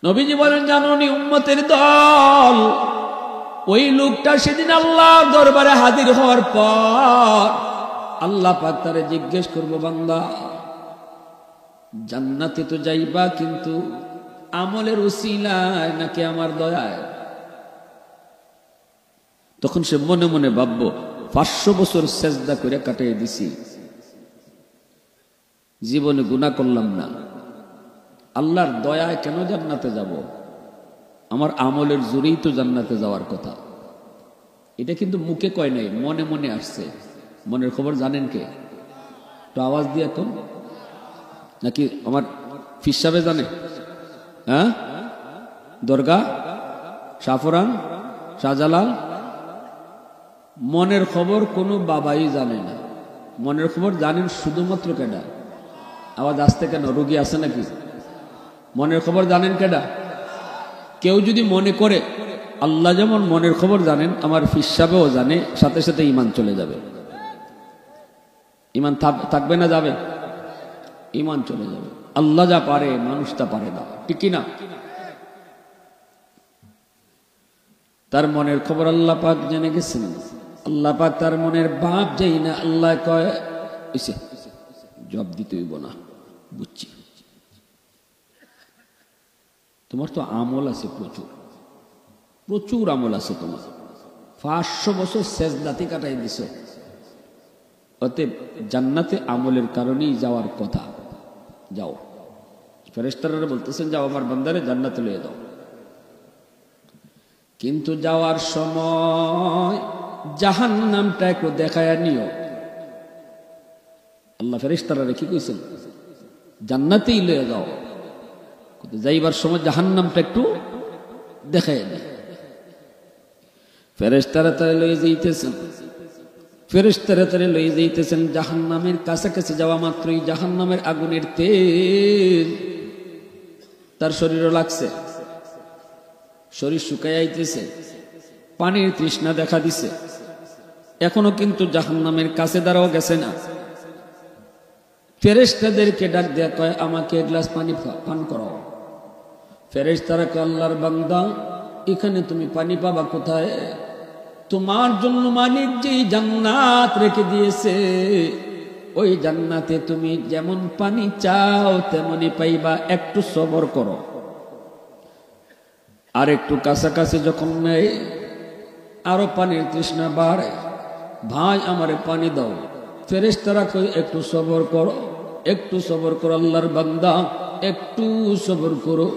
নবীজি বলেন, জানোনি উম্মতের দল, ওই লোকটা সেদিন আল্লাহর দরবারে হাজির হওয়ার পর আল্লাহ পাক তারে জিজ্ঞেস করবো, বান্দা জান্নাতে তো যাইবা, কিন্তু আমলের উসিলায় নাকি আমার দয়ায়? তখন সে মনে মনে ভাববো, 500 বছর সেজদা করে কাটিয়ে দিছি, জীবনে গুনাহ করলাম না, আল্লাহর দয়ায় কেন জান্নাতে যাব? আমার আমলের জোরেই তো জান্নাতে যাওয়ার কথা। এটা কিন্তু মুখে কয় নাই, মনে মনে আসছে। মনের খবর জানেন কে? তো আওয়াজ দিয়ে এখন, নাকি আমার ফিস সাহেব জানে? হ্যাঁ, দরগা, সাফরান, শাহজালাল। মনের খবর কোনো বাবাই জানে না। মনের খবর জানেন শুধুমাত্র কেডা? আওয়াজ আসতে কেন? রোগী আছে নাকি? মনের খবর জানেন কেডা? কেউ যদি মনে করে আল্লাহ যেমন মনের খবর জানেন, আমার ফিস সাহেবও জানে, সাথে সাথে ঈমান চলে যাবে। ঈমান থাকবে না, যাবে? ঈমান চলে যাবে। আল্লাহ যা পারে মানুষ তা পারে না, ঠিক কি না? তার মনের খবর আল্লাহ পাক জেনে গেছেন। আল্লাহ পাক তার মনের বাপ যাই না, আল্লাহ কয় জবাব দিতে হইব না, বুঝছি, তোমার তো আমল আছে প্রচুর, প্রচুর আমল আছে তোমার, 500 বছর সেজদাতে কাটাই দিছ, অতএব জান্নাতে আমলের কারণেই যাওয়ার কথা, যাও। ফেরেশতারা বলতেছেন, যাও আমার বান্দারে জান্নাতে লয়ে দাও। কিন্তু যাওয়ার সময় জাহান্নামটা একটু দেখায় নিও। আল্লাহ ফেরেশতারা কি কইছেন? জান্নাতেই লয়ে যাও, যাইবার সময় জাহান্নামটা একটু দেখায় নিও। ফেরেশতারা তারে লয়ে যাইতেছেন, ফেরেশতারা তারে লয়ে যাইতেছেন। জাহান্নামের কাছাকাছি যাওয়া মাত্রই জাহান্নামের আগুনের তেল তার শরীরও লাগছে, শরীর শুকায় আইতেছে, পানির তৃষ্ণা দেখা দিছে। এখনো কিন্তু জাহান্নামের কাছে দাঁড়াও গেছে না। ফেরেশতাদেরকে ডাক দেয়া কয়, আমাকে এক গ্লাস পানি পান করাও। ফেরেশতারা কয়, আল্লাহর বান্দা, এখানে তুমি পানি পাবা কোথায়? তোমার জন্য মালিক যেই জান্নাত রেখে দিয়েছে, ওই জান্নাতে তুমি যেমন পানি চাও তেমনি পাইবা, একটু সবর করো। আর একটু কাছাকাছি যখন নেই, আরো পানির তৃষ্ণা বাড়ে, ভাই আমারে পানি দাও। ফেরেশতারা কই, একটু সবর করো, একটু সবর করো আল্লাহর বান্দা, একটু সবর করো।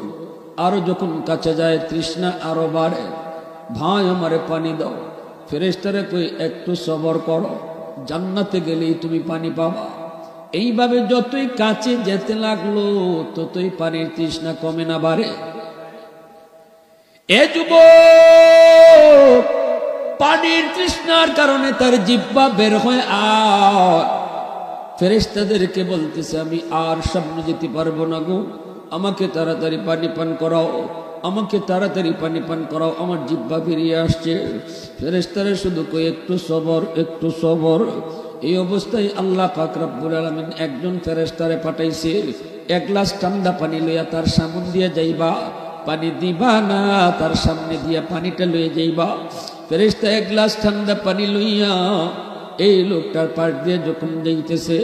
আরো যখন কাছে যায় তৃষ্ণা আরো বাড়ে, ভাই আমারে পানি দাও। ফেরেশতারা কই, একটু সবর করো, জান্নাতে গেলেই তুমি পানি পাবা। এইভাবে যতই কাছে যেতে লাগলো ততই পানির তৃষ্ণা কমে না বাড়ে। এ যুবক, পানির তৃষ্ণার কারণে তার জিহ্বা বের হয়ে আর ফেরেশতাদেরকে বলতেছে, আমি আর সামনে যেতে পারবো না গো, আমাকে তাড়াতাড়ি পানি পান করাও, আমাকে তাড়াতাড়ি পানি পান করাও, আমার জিহ্বা বেরিয়ে আসছে। ফেরেশতারা শুধু কই, একটু সবর, একটু সবর। এই অবস্থায় আল্লাহ পাক রব্বুল আলামিন একজন ফেরেশতারে পাঠাইছে, এক গ্লাস ঠান্ডা পানি লইয়া তার সামনে দিয়ে যাইবা, পানি দিবা না, তার সামনে দিয়া পানিটা লইয়া যাইবা। ফেরেশতা এক গ্লাস ঠান্ডা পানি লইয়া এই লোকটার পাশ দিয়ে যখন যাইতেছে,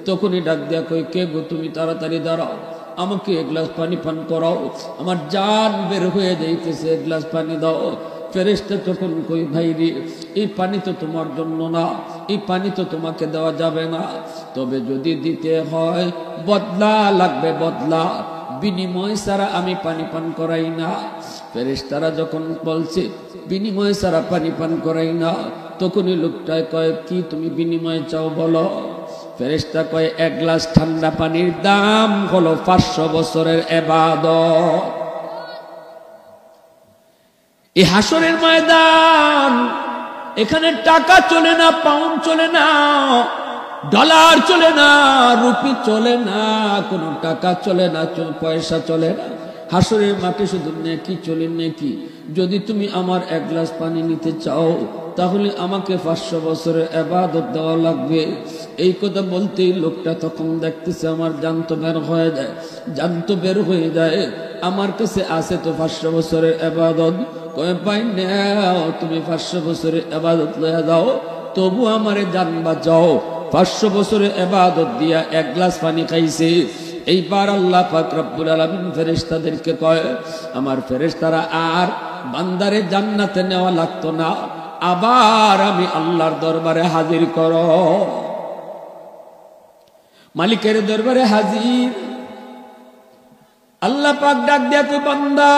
তখনই ডাক দেয়া কই, কে গো তুমি, তাড়াতাড়ি দাঁড়াও, আমাকে এক গ্লাস পানি পান করাও, আমার জান বের হয়ে যাইতেছে, এক গ্লাস পানি দাও। ফেরেশতা তখন কই, ভাই রে, এই পানি তো তোমার জন্য না, এই পানি তো তোমাকে দেওয়া যাবে না, তবে যদি দিতে হয় বদলা লাগবে, বদলা, বিনিময় ছাড়া আমি পানি পান করাই না। ফেরেশতারা যখন বলছে বিনিময় ছাড়া পানি পান করাই না, তখনই লোকটায় কয়, কি তুমি বিনিময় চাও বলো? ফেরেশতা কয়, এক গ্লাস ঠান্ডা পানির দাম হলো 500 বছরের ইবাদত। এই হাসরের ময়দান, এখানে টাকা চলে না, পাউন্ড চলে না, ডলার চলে না, রুপি চলে না, কোনো টাকা চলে না, পয়সা চলে না। হাসরের মাঠে শুধু নেকি চলে, নেকি। যদি তুমি আমার এক গ্লাস পানি নিতে চাও, তাহলে আমাকে 500 বছরের ইবাদত দেওয়া লাগবে। এই কথা বলতেই লোকটা তখন দেখতেছে আমার জান তো বের হয়ে যায়, জান তো বের হয়ে যায়। আমার কাছে আছে তো 500 বছরের ইবাদত। কয় পাই নাও, তুমি 500 বছরের ইবাদত লয়ে যাও, তবু আমারে জান বাঁচাও। 500 বছরের ইবাদত দিয়া 1 গ্লাস পানি খাইছে। এইবার আল্লাহ পাক রব্বুল আলামিন ফেরেশতাদেরকে কয়, আমার ফেরেশতারা আর বান্দারে জান্নাতে নেওয়া লাগতো না, আবার আমি আল্লাহর দরবারে হাজির করো। মালিকের দরবারে হাজির। আল্লাহ পাক ডাক দিয়া কই, বান্দা,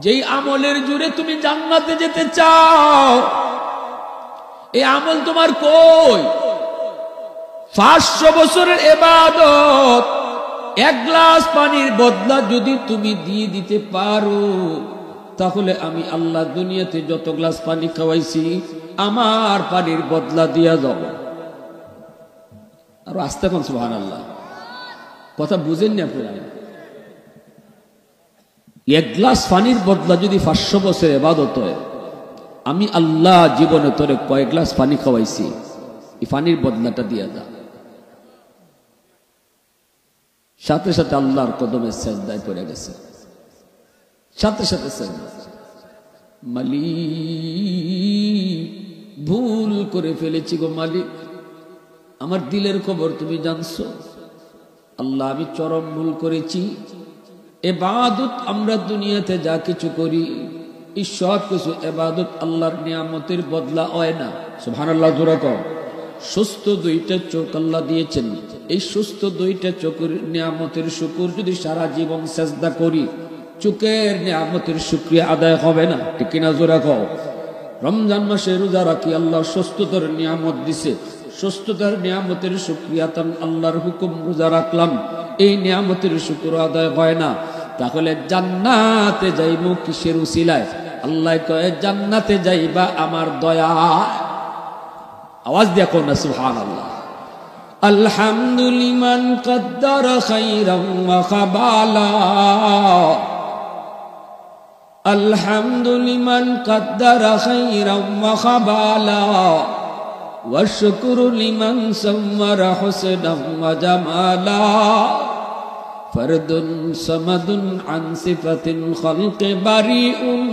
যেই আমলের জোরে তুমি জান্নাতে যেতে চাও, এই আমল তোমার কই? 500 বছরের ইবাদত 1 গ্লাস পানির বদলা যদি তুমি দিয়ে দিতে পারো, তাহলে আমি আল্লাহ দুনিয়াতে যত গ্লাস পানি খাওয়াইছি আমার পানির বদলা দিয়া যাব। আর আস্তে কোন সুবহানাল্লাহ, কথা বুঝেন না আপনারা? 1 গ্লাস পানির বদলা যদি 500 বছর ইবাদত হয়, আমি আল্লাহ জীবনে তোরে কয় গ্লাস পানি খাওয়াইছি, এই পানির বদলাটা দিয়া দাও। সাথে সাথে আল্লাহর কদমে সিজদায় পড়ে গেছে, সাথে সাথে সিজদা। মালিক, ভুল করে ফেলেছি গো মালিক, আমার দিলের খবর তুমি জানছো। আল্লাহ, আমি চরম ভুল করেছি। ইবাদত আমরা দুনিয়াতে যা কিছু করি, এই সব কিছু ইবাদত আল্লাহর নিয়ামতের বদলা হয় না। সুবহানাল্লাহ জোরে কও। সুস্থ 2টা চোখ আল্লাহ দিয়েছেন, এই সুস্থ 2টা চোখের নিয়ামতের শুকর যদি সারা জীবন সিজদা করি, চোখের নিয়ামতের শুকরিয়া আদায় হবে না, ঠিক কিনা জোরে কও। রমজান মাসে রোজা রাখি, আল্লাহ সুস্থতার নিয়ামত দিছে, সুস্থতার নিয়ামতের শুকরিয়া তান আল্লাহর হুকুম রোজা রাখলাম, এই নিয়ামতের শুকর আদায় হয় না, তাহলে জান্নাতে যাইবো কিসের উসিলায়? আল্লাহ কয়, জান্নাতে যাইবা আমার দয়া। আওয়াজ দিয়া কোন না সুবহানাল্লাহ। আলহামদুলিমান কদ্দার খাইরাম ওয়া খাবালা, আলহামদুলিমান কদ্দার খাইরাম ওয়া খাবালা, ওয়া শুকরু লিমান সাওয়ারা হুসনাম ওয়া জামালা, ফরদুন সামাদুন আন সিফাতিল খালকি বারিউন,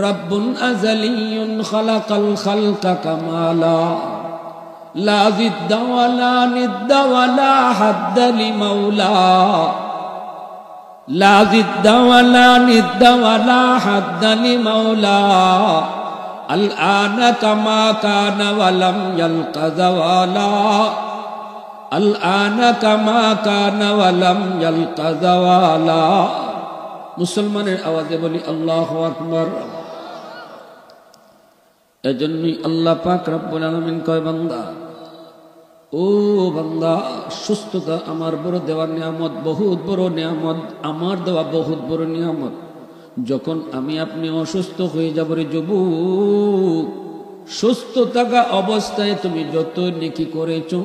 রব্বুন আযালিয়ুন খালাকাল খালকা কামালা, লা জিদ্দা ওয়ালা নিদ্দা ওয়ালা হাদ্দা লিমাওলা, লা জিদ্দা ওয়ালা নিদ্দা ওয়ালা হাদ্দা লিমাওলা, আল আনা কামা কানা ওয়ালাম ইয়ালকা যাওয়ালা, আল আনা কামা কানা ওয়ালাম ইয়ালকা যাওয়ালা। মুসলমানের আওয়াজে বলি আল্লাহু আকবার। এজন্যই আল্লাহ পাক রব্বুল আলামিন কয়, বান্দা, ও বান্দা, সুস্থতা আমার বড় দেওয়ার নিয়ামত, বহুত বড় নিয়ামত, আমার দেওয়া বহুত বড় নিয়ামত। যখন আমি আপনি অসুস্থ হয়ে যাব রে যুবক, সুস্থ থাকা অবস্থায় তুমি যত নেকি করেছো,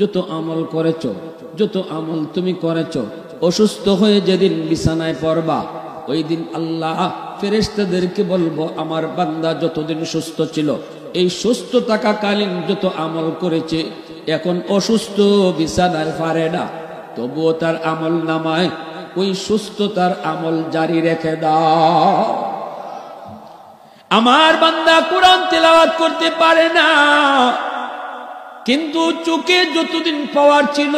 যত আমল করেছো, যত আমল তুমি করেছো, অসুস্থ হয়ে যেদিন বিছানায় পড়বা, ওই দিন আল্লাহ ফেরেশতাদেরকে বলবো, আমার বান্দা যতদিন সুস্থ ছিল, এই সুস্থ থাকাকালীন যত আমল করেছে, এখন অসুস্থ বিছানায় পারে না, তবুও তার আমল নামায় ওই সুস্থতার আমল জারি রেখে দাও। আমার বান্দা কোরআন তেলাওয়াত করতে পারে না, কিন্তু চোখে যতদিন পাওয়ার ছিল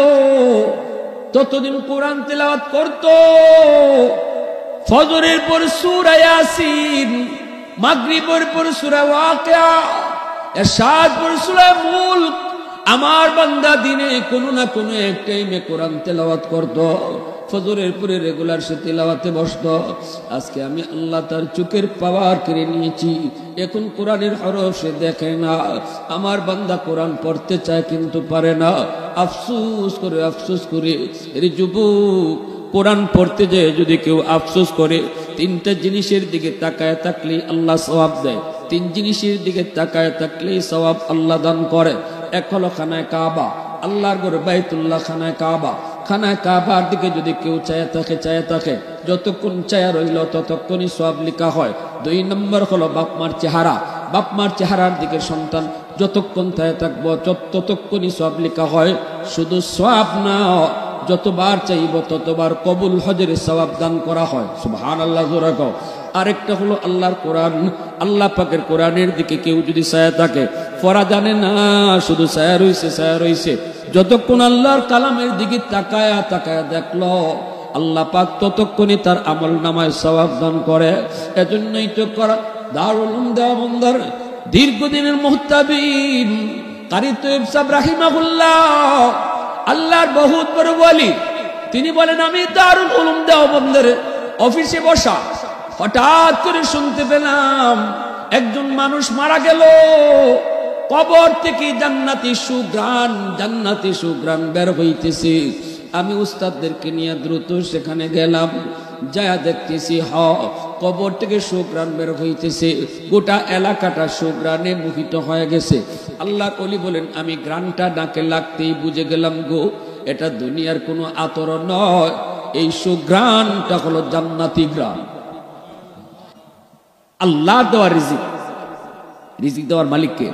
ততদিন কোরআন তেলাওয়াত করত। ফজরের পর সূরা ইয়াসিন, মাগরিবের পর সূরা ওয়াকিয়া, এশার পর সূরা মুলক। আমার বান্দা দিনে কোনো না কোনো এক টাইমে কোরআন তেলাওয়াত করত, ফজরের পরে রেগুলার সে তেলাওয়াতে বসত। আজকে আমি আল্লাহ তার চোখের পাওয়ার কেড়ে নিয়েছি, এখন কোরআনের হরফ সে দেখে না। আমার বান্দা কোরআন পড়তে চায় কিন্তু পারে না। আফসোস করে আফসোস করে, এর যুবক, কোরআন পড়তে যায় যদি কেউ আফসোস করে, 3টা জিনিসের দিকে তাকায় থাকলেই আল্লাহ সওয়াব দেয়। 3 জিনিসের দিকে তাকায় থাকলেই সওয়াব আল্লাহ দান করে। এক হলো খানায় কাবা, আল্লাহর ঘর বাইতুল্লাহ, খানায় কাবা। খানায় কাবার দিকে যদি কেউ চায়া থাকে, যতক্ষণ চায়া রইল ততক্ষণই সওয়াব লেখা হয়। 2 নম্বর হলো বাপ মার চেহারা, বাপ মার চেহারার দিকে সন্তান যতক্ষণ তায় থাকবো ততক্ষণই সওয়াব লেখা হয়। শুধু সওয়াব না, যতবার চাইব ততবার কবুল হজের সওয়াব দান করা হয়। সুবহানাল্লাহ জোরে কও। আরেকটা হলো আল্লাহর কোরআন, আল্লাহ পাকের কোরআনের দিকে কেউ যদি ছায়া থাকে, পড়া জানে না, শুধু ছায়া রইছে, যতক্ষণ আল্লাহর কালামের দিকে তাকায়া তাকায়া দেখলো আল্লাহ পাক ততক্ষণই তার আমল নামায় সওয়াব দান করে। এজন্যই তো করা দারুল উলুম দেওবন্দের দীর্ঘদিনের মুহতাবিব কারি তৈয়ব সাহেব রাহিমাহুল্লাহ, আল্লাহর বহুত বড় ওয়ালি, তিনি বলেন আমি দারুল উলুম দেওবন্দের অফিসে বসা, হঠাৎ করে শুনতে পেলাম একজন মানুষ মারা গেল, কবর থেকে জান্নাতি সুঘ্রাণ বের হইতেছে। আমি উস্তাদদেরকে নিয়ে দ্রুত সেখানে গেলাম, যায়া দেখতেছি কবর থেকে সুঘ্রাণ বের হইতেছে, গোটা এলাকাটা সুঘ্রাণে মোহিত হয়ে গেছে। আল্লাহর ওলি বলেন আমি গ্রানটা নাকে লাগতেই বুঝে গেলাম গো, এটা দুনিয়ার কোনো আতর নয়, এই সুঘ্রাণটা হলো জান্নাতি গ্রান। আল্লাহ দেওয়ার রিজিক দেওয়ার মালিককে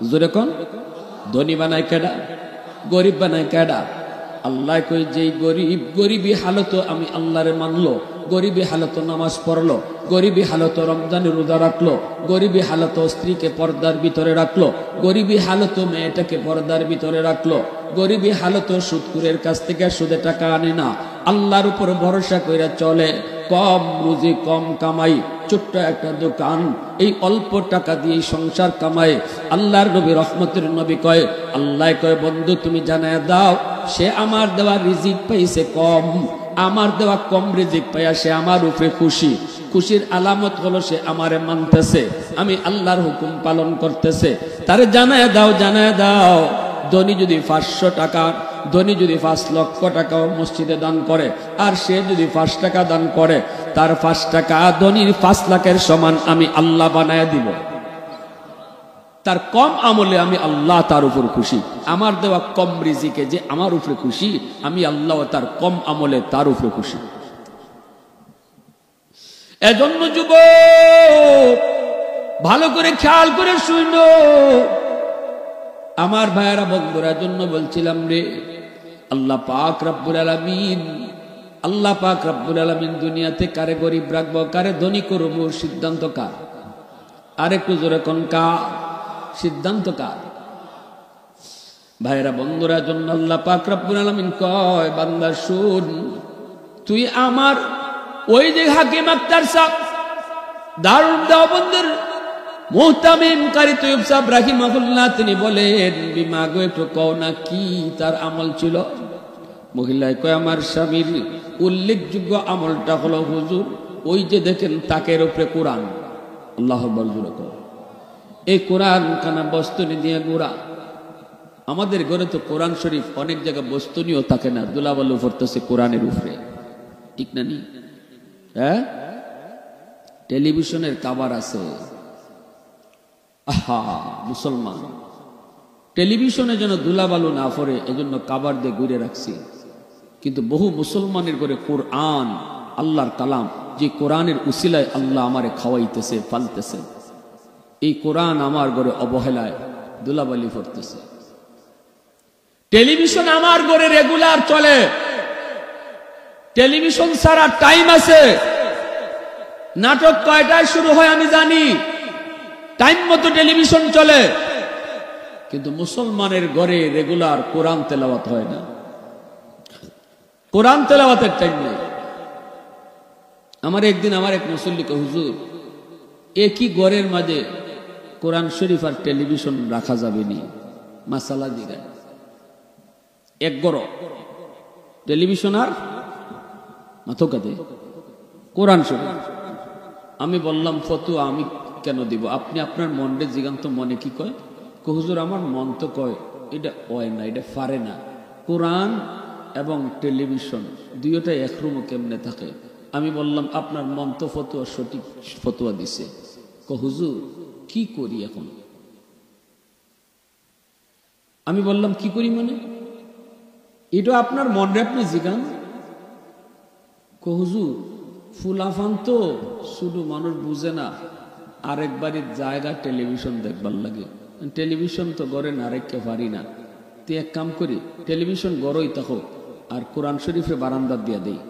জোরে কোন? ধনী বানায় কেডা, গরিব বানায় কেডা? আল্লাহ কই যেই গরিবী হালত আমি আল্লাহরে মানলো, গরিবী হালত নামাজ পড়লো, গরিবী হালত রমজানের রোজা রাখলো, গরিবী হালত স্ত্রীকে পর্দার ভিতরে রাখলো, গরিবী হালত মেয়েটাকে পর্দার ভিতরে রাখলো, গরিবী হালত সুদখোরের কাছ থেকে সুদে টাকা আনে না, আল্লাহর উপর ভরসা কইরা চলে, কম রুজি কম কামাই, ছোট্ট একটা দোকান, এই অল্প টাকা দিয়ে সংসার কামায়। আল্লাহর নবী রহমতের নবী কয়, আল্লাহ কয় বন্ধু তুমি জানায় দাও, সে আমার দেওয়া রিজিক পাইছে কম, আমার দেওয়া কম রিজিক পাইয়া সে আমার উপরে খুশি। খুশির আলামত হলো সে আমারে মানতেছে, আমি আল্লাহর হুকুম পালন করতেছে। তারে জানায় দাও ধনী যদি 500 টাকা, ধনী যদি 5 লক্ষ টাকা মসজিদে দান করে, আর সে যদি 5 টাকা দান করে, তার 5 টাকা ধনীর 5 লাখের সমান আমি আল্লাহ বানায় দিব। তার কম আমলে আমি আল্লাহ তার উপর খুশি, আমার দেওয়া কম রিজিকে যে আমার উপরে খুশি, আমি আল্লাহ তার কম আমলে তার উপরে খুশি। এজন্য যুবক ভালো করে খেয়াল করে শুনো আমার ভাইয়েরা বন্ধুরা, জন্য বলছিলাম রে, আল্লাহ পাক রব্বুল আলামিন দুনিয়াতে কারে গরিব রাখবো কারে ধনী করবো সিদ্ধান্ত কার? আরেকটু জোরে কোন কার? সিদ্ধান্ত কার? ভাইয়েরা বন্ধুরা, জন্য আল্লাহ পাক রব্বুল আলামিন কয় বান্দা শুন, তুই আমার ওই যে হাকিম আক্তার সাহেব দারুল দেওবন্দের মুহতামিম কারি তৈয়ব সাহেব রাহিমাহুল্লাহ, তিনি বলেন বিমা গো একটু কও না কি তার আমল ছিল? মহিলায় কয় আমার স্বামীর উল্লেখযোগ্য আমলটা হলো হুজুর ওই যে দেখেন তাকের উপরে কোরআন। আল্লাহু আকবার। এই কোরআন খানা বস্তুনি দিয়ে গোড়া। আমাদের ঘরে তো কোরআন শরীফ অনেক জায়গায় বস্তুনিও থাকে না, দুলাবালু পড়তেছে কোরআনের উপরে, ঠিক না নি? হ্যাঁ, টেলিভিশনের কাভার আছে, আহা মুসলমান টেলিভিশনে যেন দুলাবালু না পড়ে এজন্য কাভার দিয়ে ঘুরে রাখছি। কিন্তু বহু মুসলমানের ঘরে কোরআন, আল্লাহর কালাম, যে কোরআনের উসিলায় আল্লাহ আমারে খাওয়াইতেছে পালতেছে, এই কোরআন আমার ঘরে অবহেলায় দুলাবালি পড়তেছে। টেলিভিশন আমার ঘরে রেগুলার চলে, টেলিভিশন ছাড়া টাইম আছে, নাটক কয়টায় শুরু হয় আমি জানি, টাইম মতো টেলিভিশন চলে, কিন্তু মুসলমানের ঘরে রেগুলার কোরআন তেলাওয়াত হয় না, কোরআন তেলাওয়াতের টাইম নেই। আমার একদিন আমার এক মুসল্লি কে, হুজুর একই ঘরের মাঝে কোরআন শরীফ আর টেলিভিশন রাখা যাবে নি? মাসালা দিগায়, এক ঘর টেলিভিশন আর মাথকাতে কোরআন শরীফ। আমি বললাম ফতুয়া আমি কেন দিব, আপনি আপনার মনে জিগান্ত মনে কি কয়? হুজুর আমার মন তো কয় এটা হয় না, এটা পারে না, কোরআন এবং টেলিভিশন দুইটাই এক রুমে কেমনে থাকে? আমি বললাম আপনার মন তো ফতুয়া সঠিক ফতুয়া দিছে, হুজুর কি করি এখন? আমি বললাম কি করি মানে? এটা আপনার মনে আপনি জিগান। হুজুর ফুলাফান তো শুধু মানুষ বুঝে না, আরেক বাড়ির জায়গা টেলিভিশন দেখবার লাগে, টেলিভিশন তো গড়ে না রেখে পারি না, তুই এক কাম করি টেলিভিশন গড়ই থাকো আর কোরআন শরীফে বারান্দা দিয়া দেই।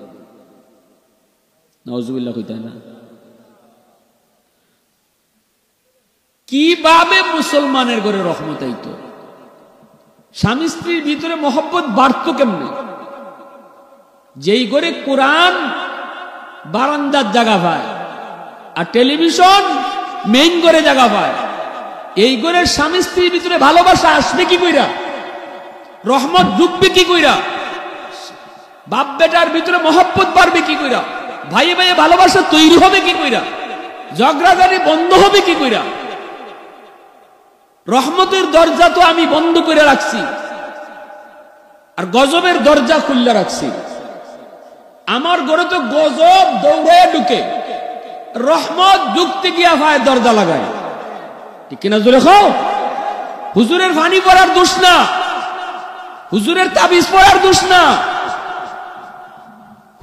নাউজুবিল্লাহ কইতাই না? কিভাবে মুসলমানের ঘরে রহমত আইতো? স্বামী স্ত্রীর ভিতরে মহব্বত বাড়তো কেমনে? যেই ঘরে কোরআন বারান্দার জায়গা পায় আর টেলিভিশন মেইন ঘরে জায়গা পায়, এই ঘরের স্বামী স্ত্রীর ভিতরে ভালোবাসা আসবে কি কইরা? রহমত ঢুকবে কি কইরা? বাপ বেটার ভিতরে মহব্বত বাড়বে কি কইরা? ভাইয়ে ভাইয়ে ভালোবাসা তৈরি হবে কি কইরা? ঝগড়াঝাড়ি বন্ধ হবে কি কইরা? রহমতের দরজা তো আমি বন্ধ করে রাখছি আর গজবের দরজা খুললা রাখছি। আমার ঘরে তো গজব দৌড়ে ঢুকে, রহমত ঢুকতে গিয়া ভাই দরজা লাগায়। ঠিক কিনা জোরে খাও? হুজুরের ফানি পড়ার দোষ না, হুজুরের তাবিজ পড়ার দোষ না।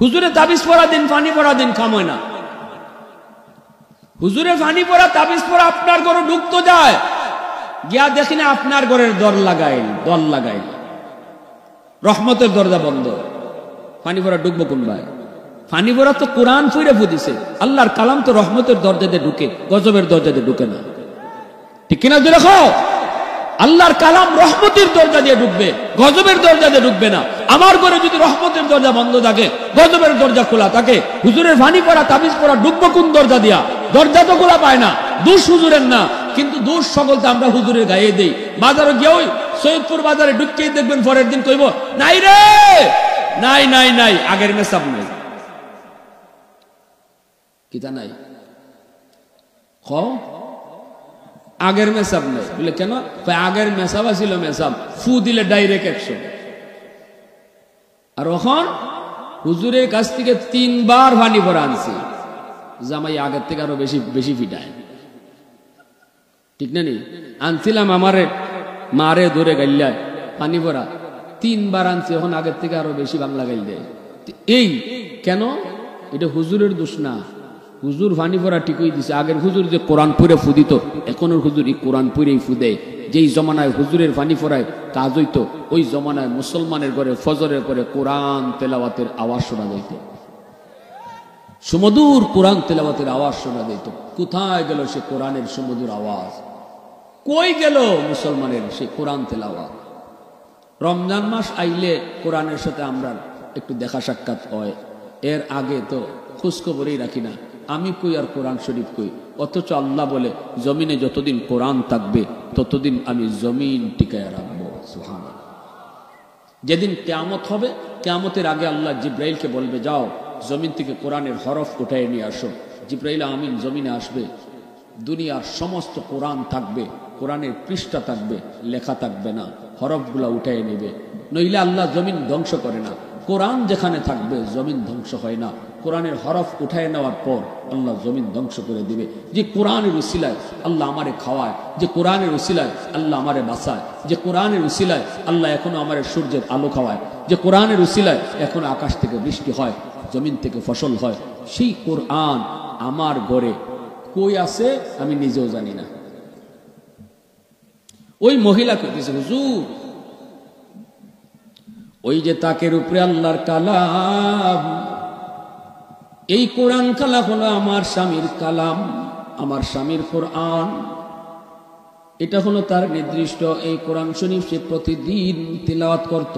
হুজুরের তাবিজ পড়া দিন ফানি পড়া দিন কাময় না। হুজুরের ফানি পড়া তাবিজ পড়া আপনার ঘরে ঢুকতো যায়, গিয়া দেখি না আপনার ঘরের দর লাগাই রহমতের দরজা বন্ধ। ফানি পড়া ঢুকবো কোন ভাই? ফানি পড়া তো কোরআন ফুইরে ফুদিছে, আল্লাহর কালাম তো রহমতের দরজাতে ঢুকে, গজবের দরজাতে ঢুকে না। ঠিক কিনা জোরে খাও? আল্লাহর কালাম রহমতের দরজা দিয়ে ঢুকবে, গজবের দরজা দিয়ে ঢুকবে না। আমার ঘরে যদি রহমতের দরজা বন্ধ থাকে, গজবের দরজা খোলা থাকে, হুজুরের ফানি পড়া তাবিজ পড়া ঢুকবো কোন দরজা দিয়া? দরজা তো খোলা পায় না। দোষ হুজুরের না, কিন্তু দোষ সকলতে আমরা হুজুরের গায়ে দেই। বাজারে গিয়ে ওই সৈয়দপুর বাজারে ঢুকিয়ে দেখবেন পরের দিন কইব নাই রে, নাই নাই নাই, আগের মেসাব নাই। কিতা নাই? আগের মেসাব নাই বলে কেন? আগের মেসাব ছিল মেসাব, ফু দিলে ডাইরেক্ট 100। আর এখন হুজুরের কাছ থেকে 3 বার ফানি পড়া আনছি, জামাই আগের থেকে আরো বেশি বেশি ফিটায়। ঠিক না নি? আনছিলাম আমারে মারে ধরে গাইলায় পানি পড়া 3 বার আনছি, এখন আগের থেকে আরো বেশি বাংলা গাইল দেয়। এই কেন? এটা হুজুরের দোষ না, হুজুর ফানি পড়া ঠিকই দিছে। আগের হুজুর যে কোরআন পড়ে ফুদিত, এখনের হুজুর এই কোরআন পড়েই ফুদে। যেই জমানায় হুজুরের ফানি পড়ায় কাজ হইতো, ওই জমানায় মুসলমানের ঘরে ফজরের পরে কোরআন তেলাওয়াতের আওয়াজ শোনা যাইত, সুমধুর কোরআন তেলাওয়াতের আওয়াজ শোনা যাইত। কোথায় গেল সে কোরআনের সুমধুর আওয়াজ? কই গেল মুসলমানের সে কোরআন তেলাওয়াত? রমজান মাস আইলে কোরআনের সাথে আমরা একটু দেখা সাক্ষাৎ হয়, এর আগে তো খোঁজখবরই রাখি না। আমি কই আর কোরআন শরীফ কই? অথচ আল্লাহ বলে জমিনে যতদিন কোরআন থাকবে ততদিন আমি জমিন টিকায় রাখবো। সুবহানাল্লাহ। যেদিন কিয়ামত হবে, কিয়ামতের আগে আল্লাহ জিব্রাইলকে বলবে যাও জমিন থেকে কোরআনের হরফ উঠায় নিয়ে আসো। জিব্রাইল আমিন জমিনে আসবে, দুনিয়ার সমস্ত কোরআন থাকবে, কোরআনের পৃষ্ঠা থাকবে, লেখা থাকবে না, হরফগুলা উঠায় নেবে। নইলে আল্লাহ জমিন ধ্বংস করে না। কোরআন যেখানে থাকবে জমিন ধ্বংস হয় না। কোরআনের হরফ উঠায় নেওয়ার পর আল্লাহ জমিন ধ্বংস করে দিবে। যে কোরআনের উসিলায় আল্লাহ আমারে খাওয়ায়, যে কোরআনের উসিলায় আল্লাহ আমারে বাঁচায়, যে কোরআনের উসিলায় আল্লাহ এখনো আমারে সূর্যের আলো খাওয়ায়, যে কোরআনের উসিলায় এখনো আকাশ থেকে বৃষ্টি হয়, জমিন থেকে ফসল হয়, সেই কোরআন আমার ঘরে কই আছে আমি নিজেও জানি না। ওই মহিলা কইতেছে হুজুর, ওই যে তাকের উপরে আল্লাহর কালাম, এই কোরআন কালাম হলো আমার স্বামীর কালাম, আমার স্বামীর কোরআন, এটা হলো তার নির্দিষ্ট এই কোরআন শরীফ সে প্রতিদিন তিলাওয়াত করত।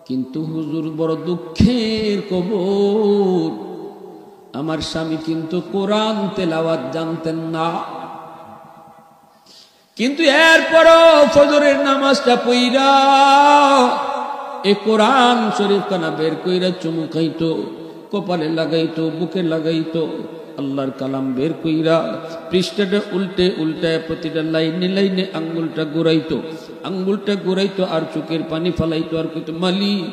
কিন্তু হুজুর বড় দুঃখের খবর, আমার স্বামী কিন্তু কোরআন তেলাওয়াত জানতেন না। কিন্তু এরপরও ফজরের নামাজটা পইরা এই কোরআন শরীফ কানা বের কইরা চুমু খাইতো, কপালে লাগাইতো, বুকে লাগাইতো, আল্লাহর কালাম বের কইরা পৃষ্ঠাটা উল্টে উল্টায় প্রতিটা লাইনে লাইনে আঙ্গুলটা ঘুরাইতো আর চোখের পানি ফালাইতো আর কইতো মালিক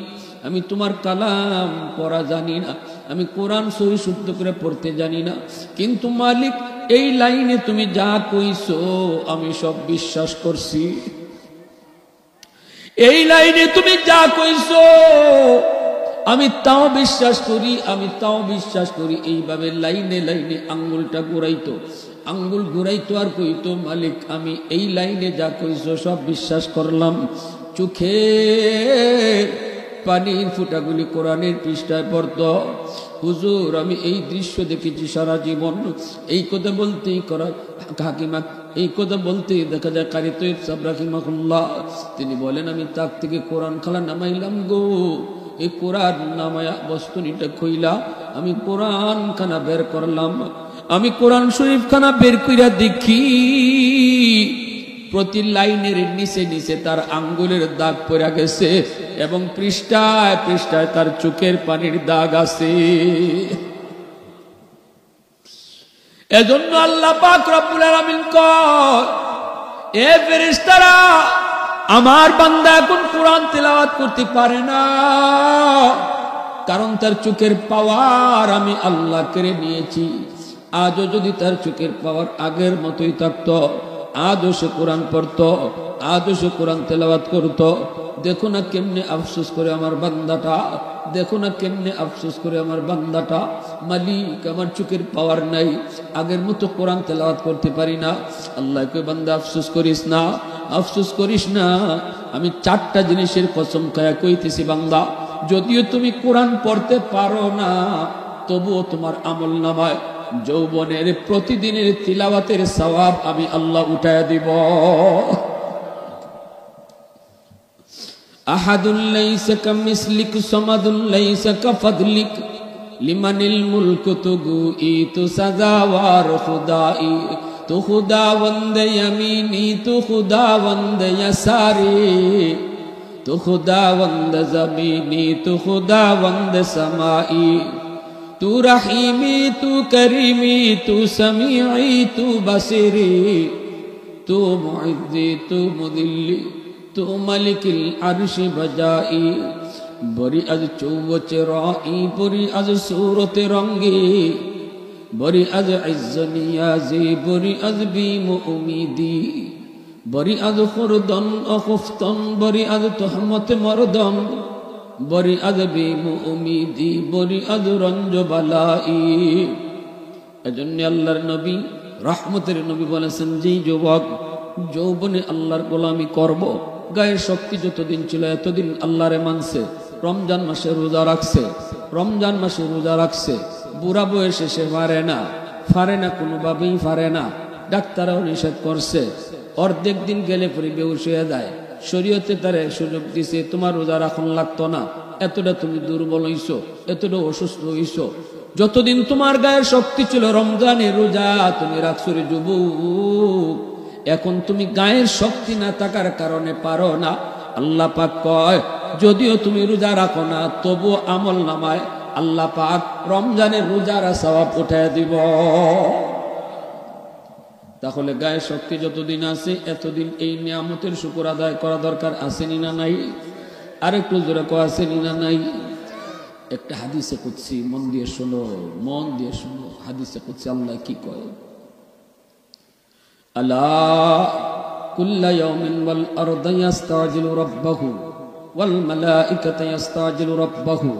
আমি তোমার কালাম পড়া জানি না, আমি কোরআন সহি শুদ্ধ করে পড়তে জানি না, কিন্তু মালিক এই লাইনে তুমি যা কইছো আমি সব বিশ্বাস করছি, এই লাইনে তুমি যা কইছো আমি তাও বিশ্বাস করি, আমি তাও বিশ্বাস করি। এইভাবে লাইনে লাইনে আঙ্গুলটা ঘুরাইতো আঙ্গুল ঘুরাইতো আর কইতো, মালিক আমি এই লাইনে যা কইছো সব বিশ্বাস করলাম। চোখে পানির ফুটাগুলি কোরআনের পৃষ্ঠায় পড়তো। হুজুর আমি এই দৃশ্য দেখেছি সারা জীবন। এই কথা বলতেই হাকিমা এই কথা বলতেই দেখা যায় কারি তৈব সাহেব রাহিমাহুল্লাহ তিনি বলেন, আমি তাক থেকে কোরআন খালা নামাইলাম গো। এই কোরআন নামায়া বস্তুনিটা খইলা আমি কোরআন খানা বের করলাম। আমি কোরআন শরীফ খানা বের কইরা দেখি প্রতি লাইনের নিচে নিচে তার আঙ্গুলের দাগ পড়ে গেছে এবং পৃষ্ঠায় পৃষ্ঠায় তার চোখের পানির দাগ আছে। এজন্য আল্লাহ পাক রব্বুল আলামিন কয়, এ ফেরেশতারা আমার বান্দা এখন কোরআন তেলাওয়াত করতে পারে না, কারণ তার চোখের পাওয়ার আমি আল্লাহ কেড়ে নিয়েছি। আজও যদি তার চোখের পাওয়ার আগের মতোই থাকতো, আজও সে কোরআন পড়তো, আজও সে কোরআন তেলাওয়াত করতো। দেখো না কেমনে আফসোস করে আমার বান্দাটা, দেখো না কেমনে আফসোস করে আমার বান্দাটা। মালিক আমার চোখের পাওয়ার নাই, আগের মতো কোরআন তেলাওয়াত করতে পারি না। আল্লাহ কই, বান্দা আফসোস করিস না, আফসোস করিস না। আমি 4টা জিনিসের কসম খায়া কইতেছি বান্দা, যদিও তুমি কোরআন পড়তে পারো না তবুও তোমার আমল নামায় যৌবনের প্রতিদিনের তিলাওয়াতের সওয়াব আমি আল্লাহ উঠায়া দিব। আহাদুল লাইসা কামিসলিক সামাদুল লাইসা কাফাদলিক লিমানিল মুলকু তুগুই তু সাজাওয়ার খুদাই তু খুদাওয়ান্দ ইয়ামিনি তু খুদাওয়ান্দ ইয়াসারি তু খুদাওয়ান্দ জমিনি তু খুদাওয়ান্দ সামাই তু রহিমি তু করিমি তু সমিঈ তু বসিরি তু মুইজ্জি তু মুদিল্লি তু মালিকিল আরশি বজাই। বরি আজ চৌবচে রাই, বরি আজ সুরতে রঙ্গি, বরি আজ ইজ্জ নিয়াজি, বরি আজ বিম উমিদি, বরি আজ খুরদন অখুফতন, বরি আজ তহমত মরদন, বরি আজ বিম উমিদি, বরি আজ রঞ্জ বালাই। এজন্য আল্লাহর নবী রহমতের নবী বলেছেন, যেই যুবক যৌবনে আল্লাহর গোলামি করব, গায়ের শক্তি যতদিন ছিল এতদিন আল্লাহরে মানছে, রমজান মাসে রোজা রাখছে, রমজান মাসে রোজা রাখছে, বুড়া বয়সে সে পারে না, কোনোভাবেই পারে না। ডাক্তারও নিষেধ করছে, অর্ধেক দিন গেলে পরে বেহুশ হয়ে যায়। শরীয়তে তারে সুযোগ দিছে, তোমার রোজা রাখন লাগতো না, এতটা তুমি দুর্বল হইছো, এতটা অসুস্থ হইছো। যতদিন তোমার গায়ের শক্তি ছিল রমজানের রোজা তুমি রাখছো রে যুবক, এখন তুমি গায়ের শক্তি না থাকার কারণে পারো না। আল্লাহ পাক কয়, যদিও তুমি রোজা রাখো না তবু আমল নামায় আল্লাহ পাক রমজানের রোজার সওয়াব উঠায় দিব। তাহলে গায়ের শক্তি যতদিন আছে এতদিন এই নিয়ামতের শুকর আদায় করা দরকার, আসেনি না নাই? আরেকটু জোরে কয়, আসেনি না নাই? একটা হাদিসে কুদসি, মন দিয়ে শোনো, মন দিয়ে শোনো। হাদিসে কুদসি আল্লাহ কি কয়, আলা কুল্লা ইয়াউমিন ওয়াল আরদু ইস্তাজিলু রাব্বাহু ওয়াল মালাইকাতু ইস্তাজিলু রাব্বাহু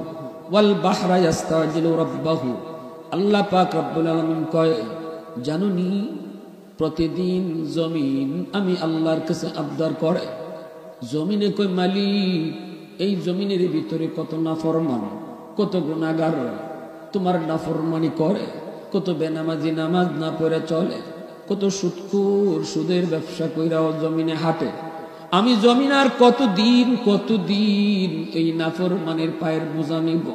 ওয়াল বাহরা ইস্তাজিলু রাব্বাহু। আল্লাহ পাক রব্বুল আলামিন কয়, জানুনি প্রতিদিন জমিন আমি আল্লাহর কাছে আবদার করে। জমিনে কই, মালিক এই জমিনের ভিতরে কত নাফরমান, কত গুনাহগার তোমার নাফরমানি করে, কত বেনামাজি নামাজ না পড়ে চলে, কত সুদখোর সুদের ব্যবসা কইরাও জমিনে হাঁটে। আমি জমিন আর কতদিন এই নাফরমানের পায়ের বোঝা নিব,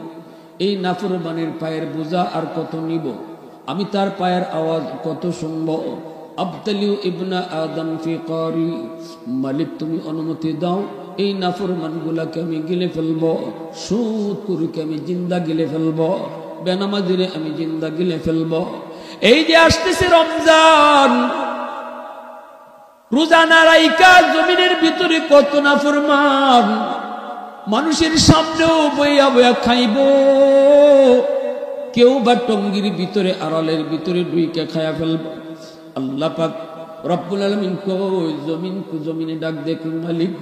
এই নাফরমানের পায়ের বোঝা আর কত নিব, আমি তার পায়ের আওয়াজ কত শুনবো। আবতালিউ ইবনা আদম ফি কারি, মালিক তুমি অনুমতি দাও এই নাফরমান গুলাকে আমি গিলে ফেলবো, সুদখোরকে আমি জিন্দা গিলে ফেলবো, বেনামাজিরে আমি জিন্দা গিলে ফেলবো। এই যে আসতেছে রমজান, রোজা না রাইখা জমিনের ভিতরে কত নাফরমান মানুষের সামনেও বইয়া বইয়া খাইব, কেউ বা টঙ্গির ভিতরে আড়ালের ভিতরে ডুইকে খায়া ফেলব। আল্লাহ পাক রব্বুল আলামিন কই, জমিনে ডাক দেখুন, মালিক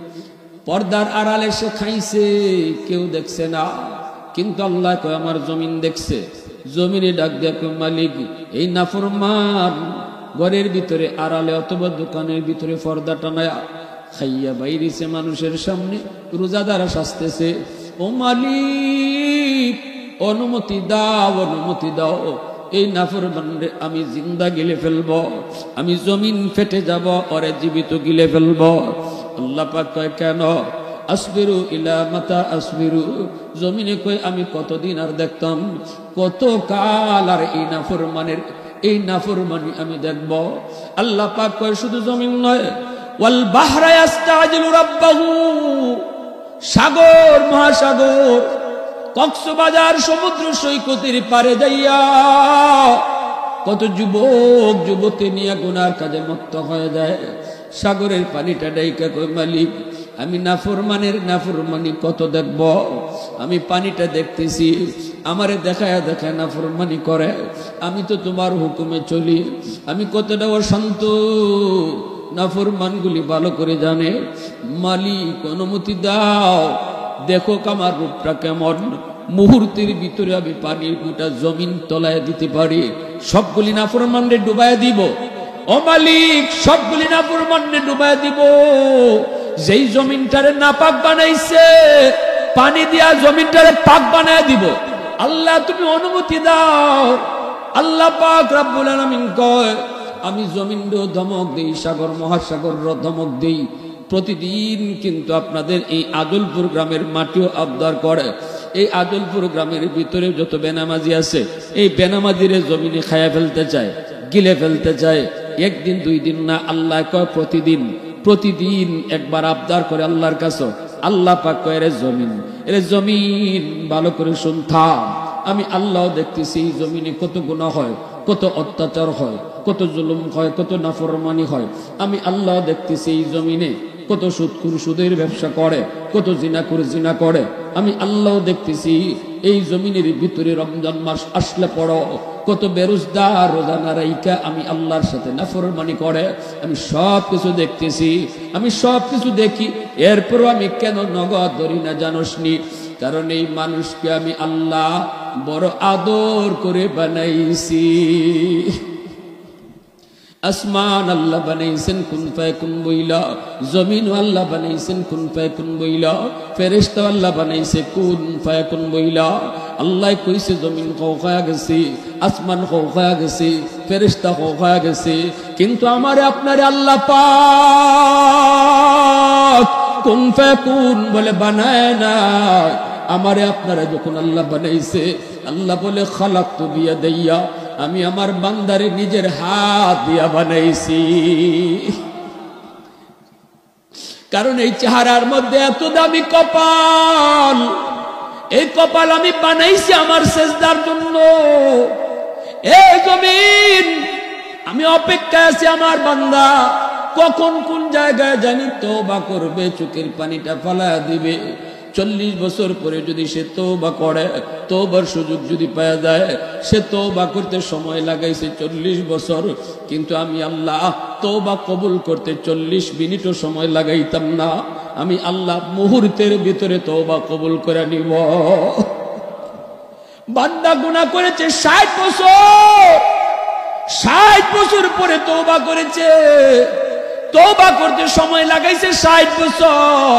পর্দার আড়ালে সে খাইছে, কেউ দেখছে না, কিন্তু আল্লাহ কয় আমার জমিন দেখছে। জমিনে ডাক দেখো, মালিক এই নাফরমান ঘরের ভিতরে আড়ালে অথবা দোকানের ভিতরে পর্দা টানায়া খাইয়া বাইরেছে মানুষের সামনে, রোজাদারা শাস্তেছে। ও মালিক, অনুমতি দাও, অনুমতি দাও, এই নাফরমানরে আমি জিন্দা গিলে ফেলব, আমি জমিন ফেটে যাব, ওরে জীবিত গিলে ফেলব। আল্লাহ পাক কয় কেন? আসবিরু ইলা মাতা আসবিরু, জমিনে কই আমি কতদিন আর দেখতাম, কত কাল আর এই নাফরমানি আমি দেখব। আল্লাহ পাক কয় শুধু জমিন নয়, ওয়াল বাহরা ইস্তাজিলু রাব্বাহু, সাগর মহাসাগর কক্সবাজার সমুদ্র সৈকতের পারে যাইয়া কত যুবক যুবতী নিয়ে গুনার কাজে মত্ত হয়ে যায়। সাগরের পানিটা ডাইকা কই মালিক, আমি নাফরমানি কত দেখব, আমি পানিটা দেখতেছি, আমারে দেখায় দেখায় নাফরমানি করে, আমি তো তোমার হুকুমে চলি, আমি কতটা অশান্ত নাফরমানগুলি ভালো করে জানে। মালিক অনুমতি দাও, দেখো আমার রূপটা কেমন, মুহূর্তের ভিতরে আমি পানির গোটা জমিন তলায় দিতে পারি, সবগুলি নাফরমানরে ডুবাইয়া দিব। ও মালিক, সবগুলি নাফরমানরে ডুবাইয়া দিব। যেই জমিনটারে নাপাক বানাইছে, পানি দিয়া জমিনটারে পাক বানায় দিব। আল্লাহ তুমি অনুমতি দাও। আল্লাহ পাক রব্বুল আলামিন কয় আমি জমিনও ধমক দেই, সাগর মহাসাগরও ধমক দেই। প্রতিদিন কিন্তু আপনাদের এই আদলপুর গ্রামের মাটিও আবদার করে। এই আদলপুর গ্রামের ভিতরে যত বেনামাজি আছে, এই বেনামাজিরে জমিনে খায়া ফেলতে চায়, গিলে ফেলতে চায়। একদিন দুই দিন না, আল্লাহ কয় প্রতিদিন একবার আবদার করে আল্লাহর কাছে। আল্লাহ পাক কয় এরে জমিন ভালো করে শুন, থাম, আমি আল্লাহ দেখতেছি এই জমিনে কত গুনাহ হয়, কত অত্যাচার হয়, কত জুলুম হয়, কত নাফরমানি হয়। আমি আল্লাহ দেখতেছি এই জমিনে কত সুদখোর সুদের ব্যবসা করে, কত জিনাখোর জিনা করে। আমি আল্লাহ দেখতেছি এই জমিনের ভিতরে রমজান মাস আসলে পড়ো কত বেরোজগার রোজা না রাইখা আমি আল্লাহর সাথে নাফরমানি করে। আমি সব কিছু দেখতেছি, আমি সব কিছু দেখি, এরপরও আমি কেন নগদ ধরি না জানোসনি? কারণ এই মানুষকে আমি আল্লাহ বড় আদর করে বানাইছি। আসমান আল্লাহ বানাইছেন কুন ফায়াকুন বইলা, জমিন আল্লাহ বানাইছেন কুন ফায়াকুন বইলা, ফেরেশতা আল্লাহ বানাইছে কুন ফায়াকুন বইলা। আল্লাহ কইছে জমিন খোয়া গেছে, আসমান খোয়া গেছে, ফেরেশতা খোয়া গেছে, কিন্তু আমারে আপনারে আল্লাহ পাক কুন ফায়াকুন বলে বানায় না। আমারে আপনারা যখন আল্লাহ বানাইছে, আল্লাহ বলে খালাকতু বিয়াদাইয়া, আমি আমার বান্দারে নিজের হাত দিয়া বানাইছি। কারণ এই চেহারার মধ্যে এত দামি কপাল, এই কপাল আমি বানাইছি আমার সেজদার জন্য। এই জমিন আমি অপেক্ষায় আছি, আমার বান্দা কখন কোন জায়গায় জানি তওবা করবে, চোখের পানিটা ফালায়া দিবে। 40 বছর পরে যদি সে তওবা করে, তওবার সুযোগ যদি পাওয়া যায়, সে তওবা করতে সময় লাগাইছে 40 বছর, কিন্তু আমি আল্লাহ তওবা কবুল করতে 40 মিনিটও সময় লাগাইতাম না। আমি আল্লাহ মুহূর্তের ভিতরে তওবা কবুল করে নিব। বান্দা গুনাহ করেছে 60 বছর, 60 বছর পরে তওবা করেছে, তওবা করতে সময় লাগাইছে 60 বছর,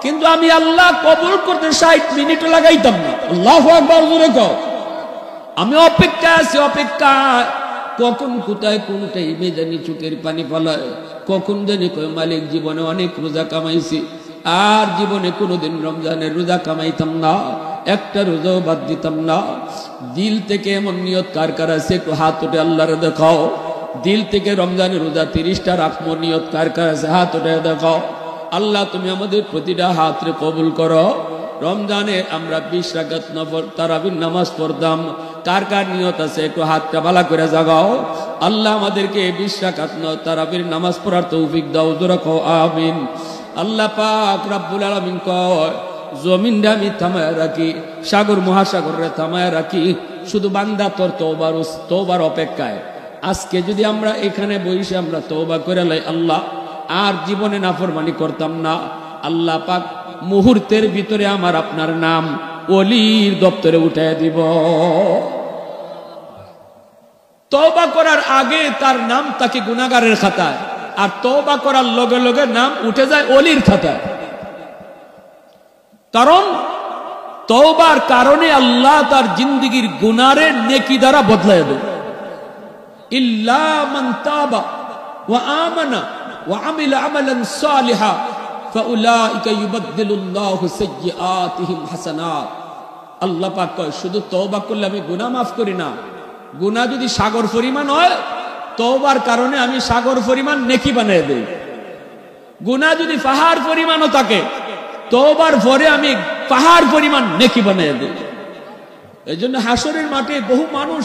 কিন্তু আমি আল্লাহ কবুল করতে 60 মিনিটও লাগাইতাম না। আল্লাহু আকবার জোরে কও। আমি অপেক্ষা আছি, অপেক্ষা, কখন কোথায় কোন টাইমে জানি চোখের পানি ফলায়, কখন জানি কয় মালিক জীবনে অনেক রোজা কামাইছি, আর জীবনে কোনোদিন রমজানের রোজা কামাইতাম না, একটা রোজাও বাদ দিতাম না। দিল থেকে এমন নিয়ত কার কার আছে একটু হাত উঠে আল্লাহরে দেখাও। দিল থেকে রমজানের রোজা 30টা রাখবো নিয়ত কার কার আছে হাত উঠে দেখাও। আল্লাহ তুমি আমাদের প্রতিটা হাতরে কবুল করো। রমজানে আমরা 20 রাকাত নফল তারাবির নামাজ পড়তাম, কার কার নিয়ত আছে একটু হাতটা ভালো করে জাগাও। আল্লাহ আমাদেরকে 20 রাকাত তারাবির নামাজ পড়ার তৌফিক দাও, জোরে কও আমিন। আল্লাহ পাক রব্বুল আলামিন কয় জমিনটা আমি থামায় রাখি, সাগর মহাসাগরে থামায় রাখি, শুধু বান্দা তোর তওবার অপেক্ষায়। আজকে যদি আমরা এখানে বসে আমরা তওবা করে লাই, আল্লাহ আর জীবনে নাফরমানি করতাম না, আল্লাহ পাক মুহূর্তের ভিতরে আমার আপনার নাম ওলির দপ্তরে উঠায় দিব। তওবা করার আগে তার নাম থাকে গুনাহগারের খাতায়, আর তওবা করার লগে লগে নাম উঠে যায় ওলির খাতায়। কারণ তওবার কারণে আল্লাহ তার জিন্দেগীর গুনারে নেকি দ্বারা বদলায় দেয়। ইল্লা মান তাবা ওয়া আমানা ওয়া আমিলা আমালান সালিহা ফাউলাইকা ইউবাদদিলুল্লাহু সাইয়্যাতিহিম হাসানাত। আল্লাহ পাক কয় শুধু তওবা করলে আমি গুনাহ মাফ করি না, গুনাহ যদি সাগর পরিমাণ হয় তওবার কারণে আমি সাগর পরিমাণ নেকি বানিয়ে দেই। গুনাহ যদি পাহাড় পরিমাণও থাকে তওবার পরে আমি পাহাড় পরিমাণ নেকি বানিয়ে দেই। এইজন্য হাসরের মাঠে বহু মানুষ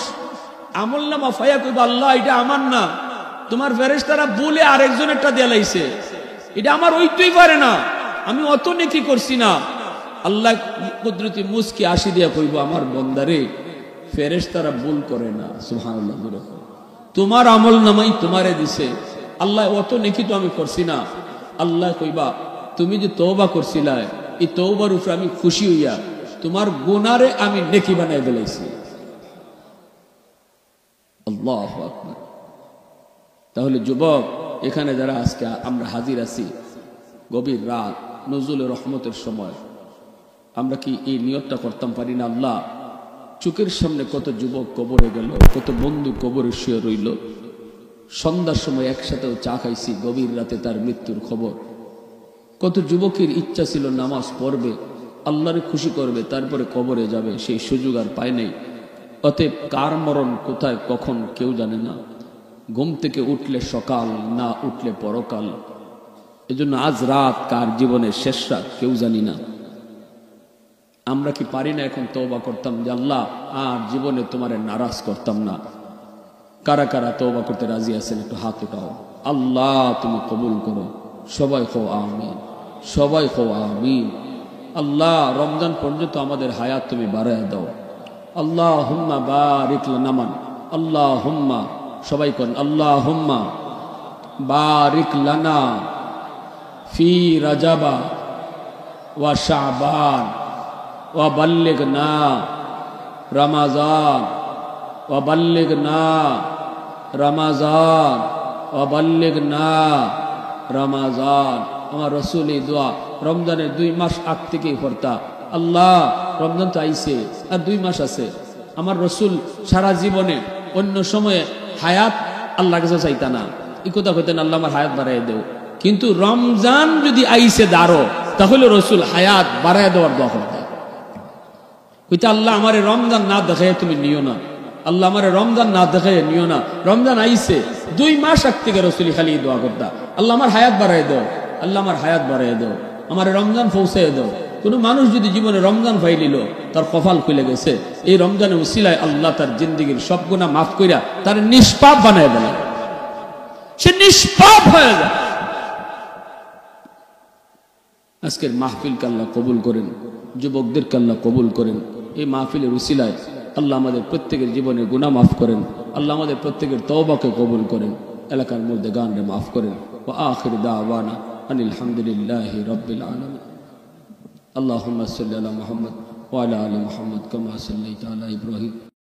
আমলনামা ফায়া কইবা, আল্লাহ এটা আমার না, তোমার ফেরেশতারা বলে আরেকজনেরটা দিয়ে লাইছে, এটা আমার হইতেই পারে না, আমি অত নেকি করছি না। আল্লাহ কুদরতি মুস্কি আসি দিয়া কইব, আমার বন্দারে ফেরেশতারা ভুল করে না। সুবহানাল্লাহ। তোমার আমলনামাই তোমারে দিছে, আল্লাহ অত নেকি তো আমি করছি না। আল্লাহ কইবা, তুমি যে তওবা করছিলা এই তওবার উপর আমি খুশি হইয়া তোমার গুনারে আমি নেকি বানাই দিলাইছি। আল্লাহু আকবার। তাহলে যুবক, এখানে যারা আজকে আমরা হাজির আছি, গভীর রাত নজরুলের রহমতের সময়, আমরা কি এই নিয়তটা করতাম পারি না, আল্লাহ চোখের সামনে কত যুবক কবরে গেল, কত বন্ধু কবরে শুয়ে রইল, সন্ধ্যার সময় একসাথেও চা খাইছি, গভীর রাতে তার মৃত্যুর খবর। কত যুবকের ইচ্ছা ছিল নামাজ পড়বে, আল্লাহরে খুশি করবে, তারপরে কবরে যাবে, সেই সুযোগ আর পায় নাই। অতএব কার মরণ কোথায় কখন কেউ জানে না। ঘুম থেকে উঠলে সকাল, না উঠলে পরকাল। এজন্য আজ রাত কার জীবনের শেষ রাত কেউ জানি না। আমরা কি পারি না এখন তওবা করতাম যে আল্লাহ আর জীবনে তোমারে নারাজ করতাম না? কারা কারা তওবা করতে রাজি আছেন একটু হাত উঠাও। আল্লাহ তুমি কবুল করো। সবাই কও আমিন, সবাই কও আমিন। আল্লাহ রমজান পর্যন্ত আমাদের হায়াত তুমি বাড়ায় দাও। আল্লাহুম্মা বারিক লানা মান, আল্লাহুম্মা, সবাই করেন আল্লাহুম্মা বারিক লানা ফি রাজাবা ওয়া শাবান ওয়া বাল্লিগনা রমাজান ওয়া বাল্লিগনা রমাজান ওয়া বাল্লিগনা রমাজান। আমার রাসূল এই দোয়া রমজানের 2 মাস আগ থেকেই পড়তা। আল্লাহ রমজান তো আইছে, আর 2 মাস আছে। আমার রাসূল সারা জীবনে অন্য সময়ে হায়াত আল্লাহর কাছে চাইতা না, এই কথা কইতেন আল্লাহ আমার হায়াত বাড়াই দেও। কিন্তু রমজান যদি আইছে দাঁড়ো, তাহলে রাসূল হায়াত বাড়াই দেওয়ার দোয়া করতেন। কইতে আল্লাহ আমারে রমজান না দেখায় তুমি নিও না, আল্লাহ আমারে রমজান না দেখায় নিও না। রমজান আইছে 2 মাস আগ থেকে রাসূল খালি দোয়া করতা, আল্লাহ আমার হায়াত বাড়াই দাও, আল্লাহ আমার হায়াত বাড়াই দাও, আমার রমজান পৌঁছায় দাও। কোন মানুষ যদি জীবনে রমজান পাই নিল, তার কপাল খুলে গেছে। এই রমজানের উসিলায় আল্লাহ তার জিন্দেগীর সব গুনাহ মাফ কইরা তার নিষ্পাপ বানায় দেয়, সে নিষ্পাপ হয়ে যায়। আজকের মাহফিলকে আল্লাহ কবুল করেন, যুবকদেরকে আল্লাহ কবুল করেন। এই মাহফিলের উসিলায় আল্লাহ আমাদের প্রত্যেকের জীবনের গুনাহ মাফ করেন, আল্লাহ আমাদের প্রত্যেকের তওবাকে কবুল করেন, এলাকার মধ্যে গানরে মাফ করেন। ওয়া আখির দাওয়ানা আনিল হামদুলিল্লাহি রাব্বিল আলামিন। اللهم صل على محمد وعلى آل محمد كما صليت على إبراهيم